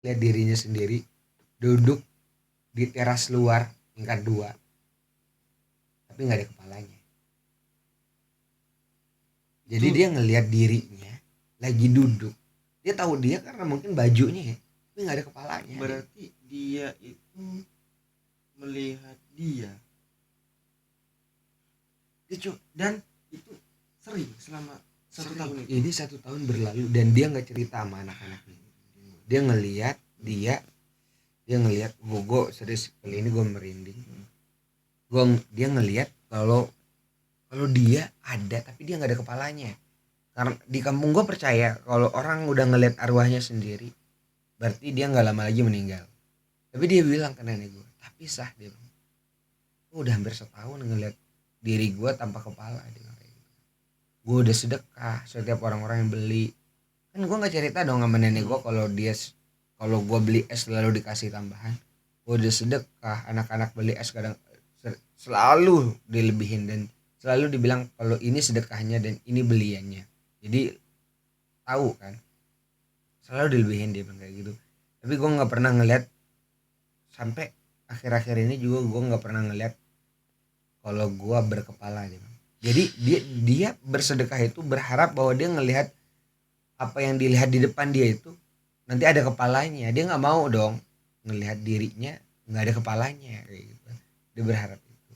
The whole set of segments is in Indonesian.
lihat dirinya sendiri duduk di teras luar tingkat 2 tapi nggak ada kepalanya. Jadi Itu dia ngelihat dirinya lagi duduk. Dia tahu dia karena mungkin bajunya ya, tapi nggak ada kepalanya. berarti dia itu melihat dia dan itu sering selama satu tahun itu. Ini 1 tahun berlalu dan dia nggak cerita sama anak-anaknya. Dia ngelihat dia ngelihat gue serius kali ini gue merinding. Dia ngelihat kalau dia ada tapi dia nggak ada kepalanya. Karena di kampung gue percaya kalau orang udah ngelihat arwahnya sendiri berarti dia nggak lama lagi meninggal. Tapi dia bilang ke nenek gue, tapi sah dia bilang, gue udah hampir setahun ngelihat diri gue tanpa kepala. Dia bilang kayak gitu. Gue udah sedekah setiap orang-orang yang beli. Kan gue nggak cerita dong sama nenek gue kalau gue beli es selalu dikasih tambahan. Gue udah sedekah, anak-anak beli es kadang selalu dilebihin dan selalu dibilang kalau ini sedekahnya dan ini beliannya. Jadi tahu kan, selalu dilebihin dia bilang kayak gitu. Tapi gue nggak pernah ngeliat sampai akhir-akhir ini juga gue nggak pernah ngeliat kalau gue berkepala dia. Jadi dia bersedekah itu berharap bahwa dia ngelihat apa yang dilihat di depan dia itu nanti ada kepalanya. Dia nggak mau dong ngelihat dirinya nggak ada kepalanya kayak gitu. Dia berharap itu.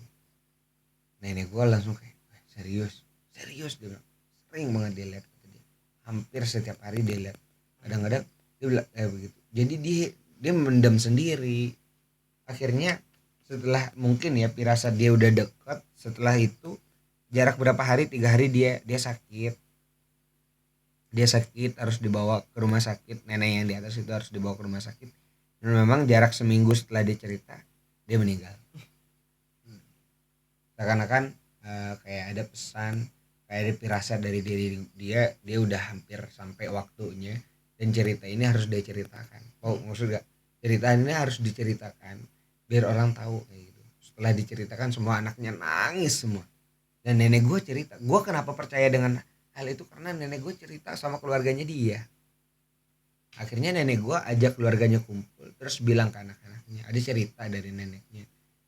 Nenek gue langsung kayak serius dia bilang sering banget dia lihat kata dia. Hampir setiap hari dia lihat. Kadang-kadang dia bilang begitu. Jadi dia mendam sendiri. Akhirnya setelah mungkin ya pirasat dia udah deket, setelah itu jarak berapa hari 3 hari dia sakit harus dibawa ke rumah sakit. Nenek yang di atas itu harus dibawa ke rumah sakit dan memang jarak seminggu setelah dia cerita dia meninggal. Seakan-akan kayak ada pesan, kayak ada pirasat dari diri dia udah hampir sampai waktunya dan cerita ini harus diceritakan. Maksud gak cerita ini harus diceritakan biar orang tahu kayak gitu. Setelah diceritakan semua anaknya nangis semua. Dan nenek gue cerita, gue kenapa percaya dengan hal itu karena nenek gue cerita sama keluarganya dia. Akhirnya nenek gue ajak keluarganya kumpul terus bilang ke anak-anaknya ada cerita dari neneknya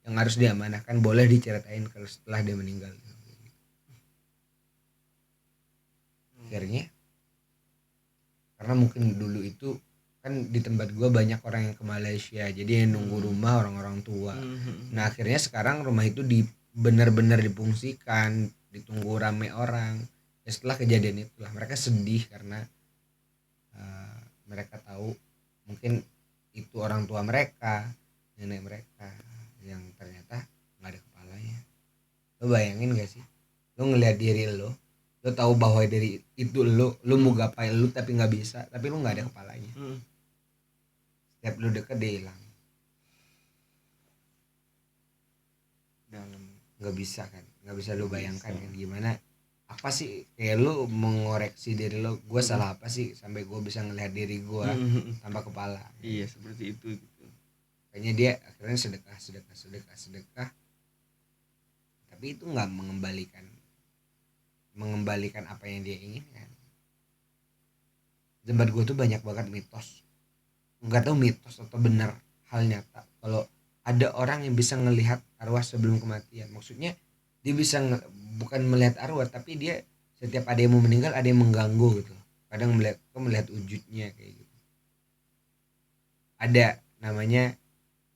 yang harus diamanahkan, boleh diceritain kalau setelah dia meninggal. Akhirnya karena mungkin dulu itu kan di tempat gue banyak orang yang ke Malaysia jadi yang nunggu rumah orang-orang tua. Nah akhirnya sekarang rumah itu benar-benar difungsikan, ditunggu rame orang. Ya, setelah kejadian itulah mereka sedih karena mereka tahu mungkin itu orang tua mereka, nenek mereka yang ternyata nggak ada kepalanya. Lo bayangin gak sih, lo ngelihat diri lo tahu bahwa dari itu lo mau gapai lo tapi nggak bisa, tapi lo nggak ada kepalanya. Setiap lo deket dia hilang. Nggak bisa kan, nggak bisa lo bayangkan kan gimana. Apa sih kayak lo mengoreksi diri lo, gue salah apa sih sampai gue bisa ngelihat diri gue tanpa kepala. Iya seperti itu gitu. Kayaknya dia akhirnya sedekah tapi itu nggak mengembalikan apa yang dia inginkan. Tempat gue tuh banyak banget mitos, nggak tahu mitos atau benar hal nyata kalau ada orang yang bisa ngelihat arwah sebelum kematian. Maksudnya dia bisa bukan melihat arwah tapi dia setiap ada yang mau meninggal ada yang mengganggu gitu. Kadang melihat wujudnya kayak gitu. Ada namanya,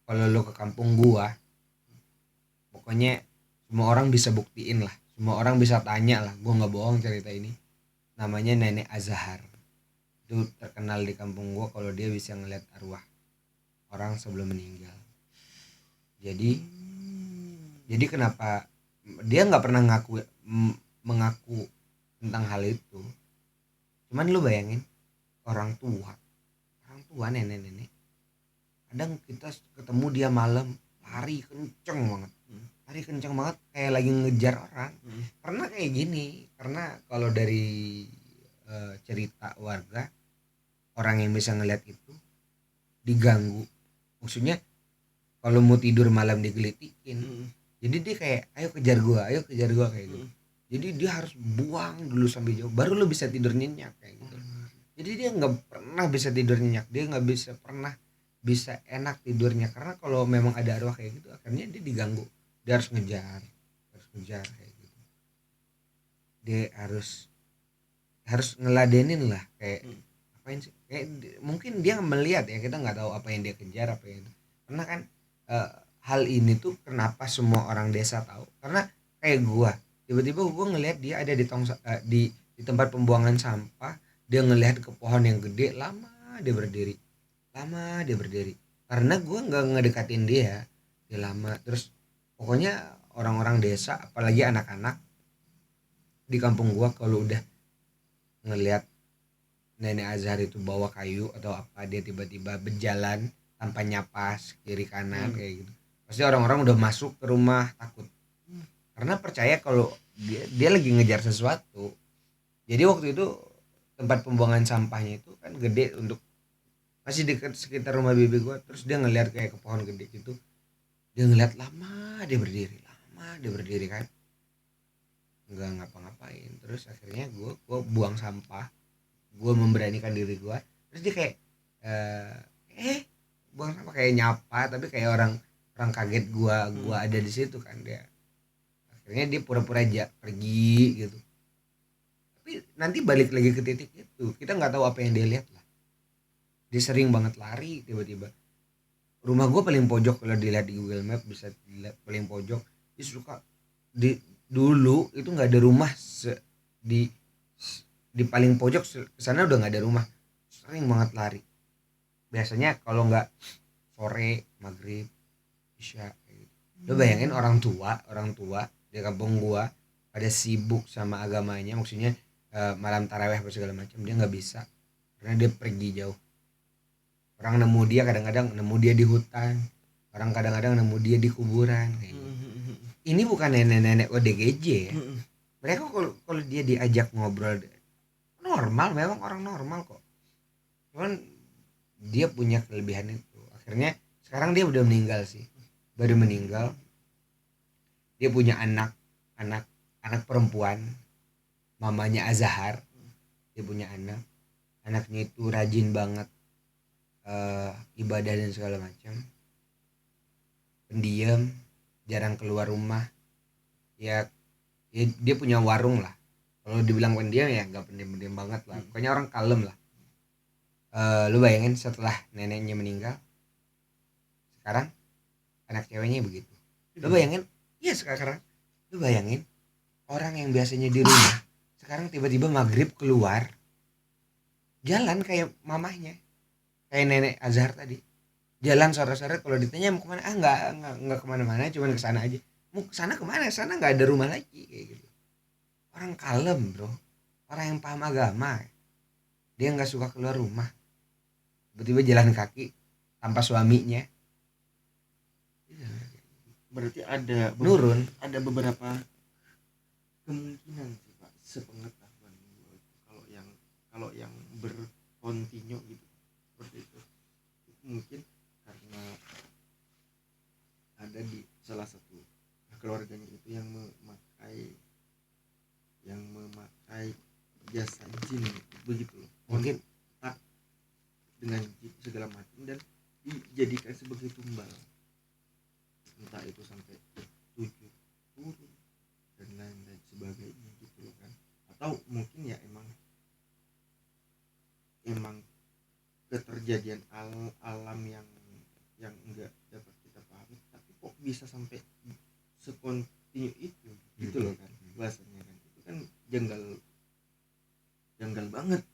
kalau lo ke kampung gua pokoknya semua orang bisa buktiin lah, semua orang bisa tanya lah, gua nggak bohong cerita ini. Namanya Nenek Azhar. Itu terkenal di kampung gua kalau dia bisa ngeliat arwah orang sebelum meninggal. Jadi kenapa dia nggak pernah mengaku tentang hal itu. Cuman lu bayangin orang tua nenek-nenek, kadang kita ketemu dia malam lari kenceng banget kayak lagi ngejar orang. Karena kayak gini, karena kalau dari cerita warga, orang yang bisa ngeliat itu diganggu. Maksudnya kalau mau tidur malam digelitikin. Jadi dia kayak ayo kejar gua kayak gitu. Jadi dia harus buang dulu sampai jauh baru lu bisa tidur nyenyak kayak gitu. Jadi dia nggak pernah bisa tidur nyenyak, dia nggak bisa pernah bisa enak tidurnya, karena kalau memang ada arwah kayak gitu akhirnya dia diganggu, dia harus ngejar kayak gitu, dia harus ngeladenin lah kayak apain sih, kayak mungkin dia melihat ya, kita nggak tahu apa yang dia kejar apa yang itu. Karena kan hal ini tuh kenapa semua orang desa tahu, karena kayak gua tiba-tiba gua ngelihat dia ada di di tempat pembuangan sampah, dia ngelihat ke pohon yang gede, lama dia berdiri, karena gua nggak ngedekatin dia lama terus. Pokoknya orang-orang desa apalagi anak-anak di kampung gua kalau udah ngelihat nenek Azhar itu bawa kayu atau apa, dia tiba-tiba berjalan tanpa nyapas kiri kanan kayak gitu, pasti orang-orang udah masuk ke rumah takut, karena percaya kalau dia lagi ngejar sesuatu. Jadi waktu itu tempat pembuangan sampahnya itu kan gede, untuk masih dekat sekitar rumah bibi gua, terus dia ngelihat kayak ke pohon gede gitu, dia ngeliat lama dia berdiri kan, nggak ngapa-ngapain. Terus akhirnya gua buang sampah, gue memberanikan diri gue, terus dia kayak eh buang sampah kayak nyapa, tapi kayak orang orang kaget gua ada di situ kan. Dia akhirnya dia pura-pura aja pergi gitu, tapi nanti balik lagi ke titik itu, kita nggak tahu apa yang dia lihat lah. Dia sering banget lari tiba-tiba, rumah gue paling pojok, kalau dilihat di Google Map bisa dilihat paling pojok. Dia suka di dulu itu nggak ada rumah di di paling pojok ke sana udah nggak ada rumah, sering banget lari. Biasanya kalau nggak sore maghrib isya kayak gitu. Lo bayangin orang tua di kampung gua pada sibuk sama agamanya, maksudnya malam taraweh apa segala macam, dia nggak bisa karena dia pergi jauh. Orang nemu dia kadang-kadang nemu dia di hutan, orang kadang-kadang nemu dia di kuburan kayak gitu. Ini bukan nenek-nenek ODGJ ya, mereka kalau dia diajak ngobrol normal, memang orang normal kok, cuman dia punya kelebihan itu. Akhirnya sekarang dia udah meninggal sih, baru meninggal. Dia punya anak anak perempuan, mamanya Azhar. Dia punya anaknya itu rajin banget, ibadah dan segala macam, pendiam, jarang keluar rumah. Ya, dia punya warung lah, kalau dibilang pendiam ya nggak pendiam-pendiam banget lah, pokoknya orang kalem lah. Lu bayangin setelah neneknya meninggal, sekarang anak ceweknya begitu. Lu bayangin, iya sekarang lu bayangin orang yang biasanya di rumah sekarang tiba-tiba maghrib keluar jalan kayak mamahnya, kayak nenek Azhar tadi, jalan sore-sore kalau ditanya mau kemana, nggak kemana-mana, cuman ke sana aja. Mau ke sana kemana, sana nggak ada rumah lagi kayak gitu. Orang kalem bro, orang yang paham agama, dia nggak suka keluar rumah, tiba-tiba jalan kaki tanpa suaminya. Berarti Nurun. ada beberapa kemungkinan sih Pak, sepengetahuan gue itu, kalau yang berkontinu gitu seperti itu mungkin karena ada di salah satu keluarganya itu yang memakai jasa jin begitu loh, Mungkin kontak dengan jin segala macam dan dijadikan sebagai tumbal, entah itu sampai 7 turun dan lain-lain sebagainya gitu loh kan. Atau mungkin ya emang keterjadian alam yang enggak dapat kita pahami, tapi kok bisa sampai sekontinu itu gitu loh kan, bahasanya kan itu kan janggal banget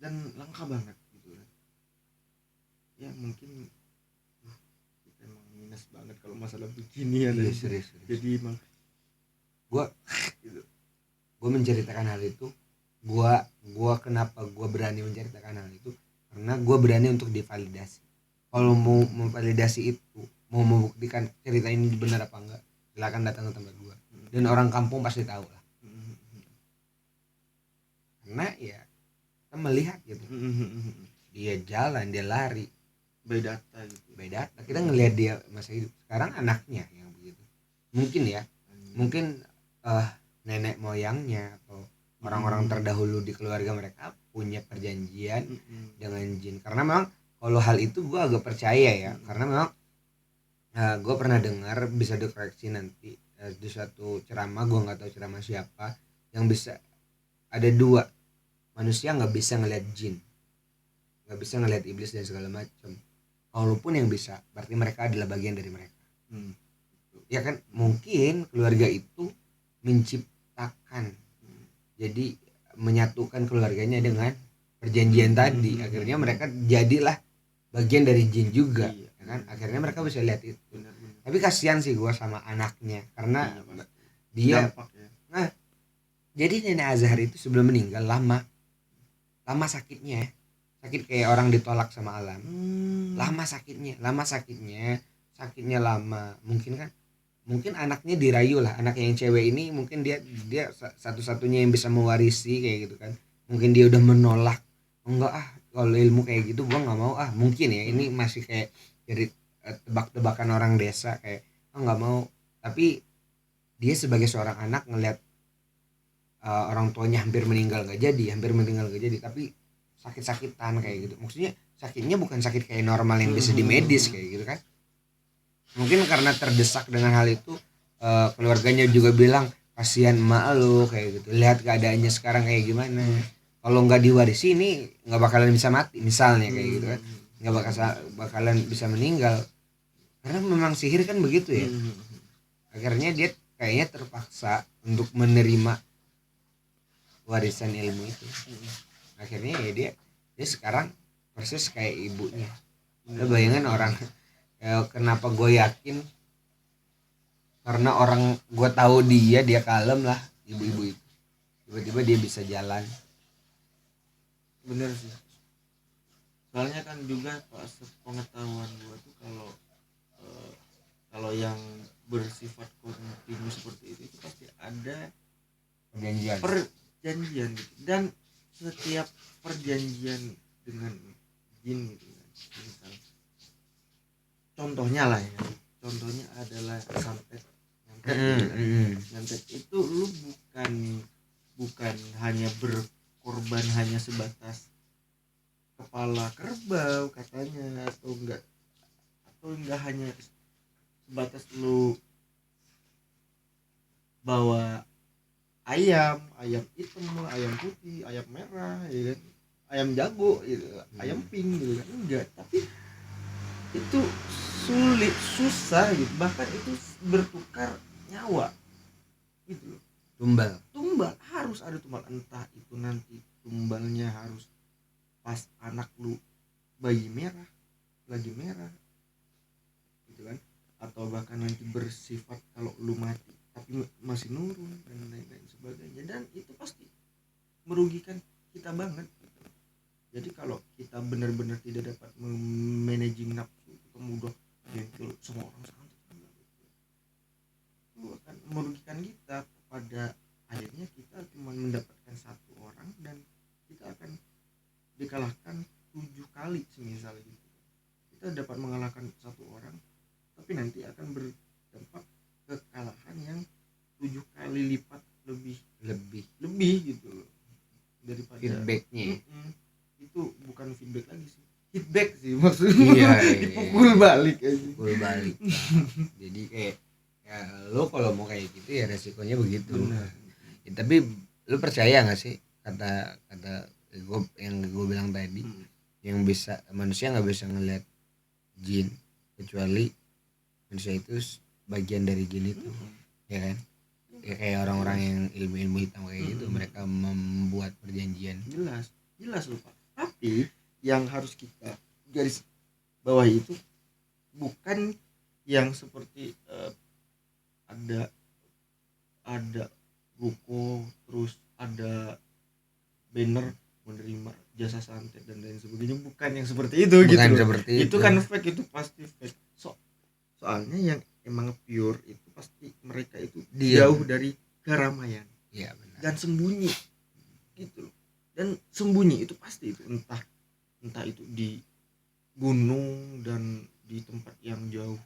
dan langka banget gitu kan. Ya mungkin kita emang minus banget kalau masalah beginian. iya, serius. Jadi emang Gua gitu. gue menceritakan hal itu, gua kenapa gue berani menceritakan hal itu, karena gue berani untuk divalidasi. Kalau mau memvalidasi itu, mau membuktikan cerita ini benar apa enggak, silakan datang ke tempat gue, dan orang kampung pasti tahu lah, karena ya kita melihat gitu, dia jalan, dia lari, by data gitu, by data kita ngelihat dia masa hidup. Sekarang anaknya yang begitu, mungkin ya, mungkin nenek moyangnya atau orang-orang terdahulu di keluarga mereka punya perjanjian dengan jin. Karena memang kalau hal itu gue agak percaya ya, karena memang gue pernah dengar, bisa dikoreksi nanti di suatu ceramah, gue nggak tahu ceramah siapa, yang bisa ada dua, manusia nggak bisa ngelihat jin, nggak bisa ngelihat iblis dan segala macam. Walaupun yang bisa, berarti mereka adalah bagian dari mereka. Ya kan, mungkin keluarga itu menciptakan, jadi menyatukan keluarganya dengan perjanjian tadi, akhirnya mereka jadilah bagian dari jin juga. Ya kan, akhirnya mereka bisa lihat itu. Tapi kasihan sih gue sama anaknya, karena dia nah, jadi nenek Azhar itu sebelum meninggal lama sakitnya, sakit kayak orang ditolak sama alam. lama sakitnya lama. Mungkin anaknya dirayu lah, anak yang cewek ini mungkin dia satu-satunya yang bisa mewarisi kayak gitu kan. Mungkin dia udah menolak, enggak kalau ilmu kayak gitu gua nggak mau mungkin ya, ini masih kayak dari tebak-tebakan orang desa, kayak nggak mau. Tapi dia sebagai seorang anak ngelihat orang tuanya hampir meninggal gak jadi, tapi sakit-sakitan kayak gitu. Maksudnya sakitnya bukan sakit kayak normal yang bisa di medis kayak gitu kan. Mungkin karena terdesak dengan hal itu, keluarganya juga bilang kasihan emak lu kayak gitu, lihat keadaannya sekarang kayak gimana. Kalau nggak diwarisi ini nggak bakalan bisa mati misalnya kayak gitu kan, nggak bakalan bisa meninggal. Karena memang sihir kan begitu ya. Akhirnya dia kayaknya terpaksa untuk menerima warisan ilmu itu. Akhirnya ya dia sekarang persis kayak ibunya. Lo bayangin orang, kenapa gue yakin, karena orang gue tahu dia kalem lah, ibu-ibu itu tiba-tiba dia bisa jalan. Bener sih, soalnya kan juga pas pengetahuan gue tuh kalau yang bersifat kontinu seperti itu pasti ada perjanjian gitu. Dan setiap perjanjian dengan jin gitu kan, misal contohnya adalah santet. Santet itu lu bukan hanya berkorban hanya sebatas kepala kerbau katanya, atau enggak hanya sebatas lu bawa ayam hitam, ayam putih, ayam merah, ya kan? Ayam jago gitu, ayam pink gitu kan, enggak. Tapi itu susah gitu, bahkan itu bertukar nyawa gitu loh. Tumbal harus ada tumbal, entah itu nanti tumbalnya harus pas anak lu lagi merah gitu kan, atau bahkan nanti bersifat kalau lu mati tapi masih nurun dan lain-lain sebagainya. Dan itu pasti merugikan kita banget gitu. Jadi kalau kita benar-benar tidak dapat memanaging nafsu, kita mudah gentle sama orang santai, itu akan merugikan kita. Pada akhirnya kita cuma mendapatkan satu orang dan kita akan dikalahkan 7 kali semisal gitu. Kita dapat mengalahkan satu orang tapi nanti akan berdampak kekalahan yang 7 kali lipat lebih gitu loh daripada feedbacknya. Itu bukan feedback lagi sih, feedback sih maksudnya. Dipukul balik aja. Jadi kayak ya lo kalau mau kayak gitu ya resikonya begitu. Ya, tapi lo percaya nggak sih kata gue yang gue bilang tadi, yang bisa manusia nggak bisa ngeliat jin kecuali manusia itu bagian dari jin itu, ya kan? Ya kayak orang-orang yang ilmu hitam kayak gitu, mereka membuat perjanjian. Jelas lupa. Tapi yang harus kita garis bawah itu bukan yang seperti ada ruko terus ada banner menerima jasa santet dan lain sebagainya, bukan yang seperti itu. Bukan gitu seperti itu kan fake, itu pasti fake. Soalnya yang emang pure itu pasti mereka itu jauh dari keramaian, ya, benar. dan sembunyi gitu. Dan sembunyi itu pasti itu entah itu di gunung dan di tempat yang jauh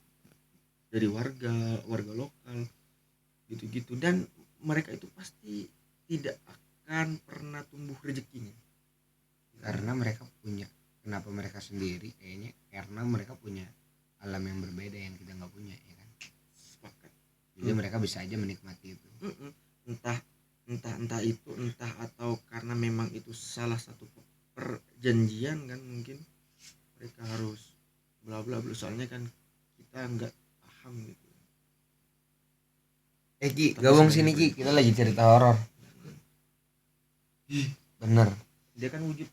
dari warga lokal gitu-gitu. Dan mereka itu pasti tidak akan pernah tumbuh rezekinya karena mereka punya, kenapa mereka sendiri kayaknya karena mereka punya alam yang berbeda yang kita nggak punya ya kan. Sepakat. Jadi mereka bisa aja menikmati itu. Entah itu entah atau karena memang itu salah satu perjanjian kan, mungkin mereka harus bla bla bla, soalnya kan kita nggak paham gitu. Ki, Tapi gabung sebenarnya sini Ki, kita lagi cerita horor. Bener. Dia kan wujud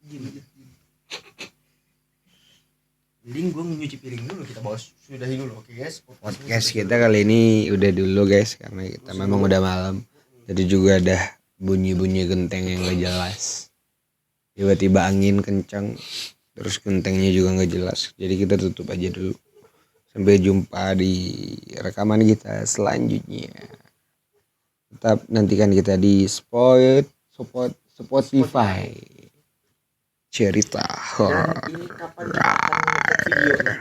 jin aja. Mending gue nyuci piring dulu, kita bawa sudahi dulu. Oke guys, Podcast kita kali ini udah dulu guys, karena kita memang udah malam. Jadi juga ada bunyi-bunyi genteng yang gak jelas. Tiba-tiba angin kencang, terus gentengnya juga gak jelas. Jadi kita tutup aja dulu. Sampai jumpa di rekaman kita selanjutnya. Tetap nantikan kita di Spotify. Cerita horor. Dan ini kapan kita akan nge-video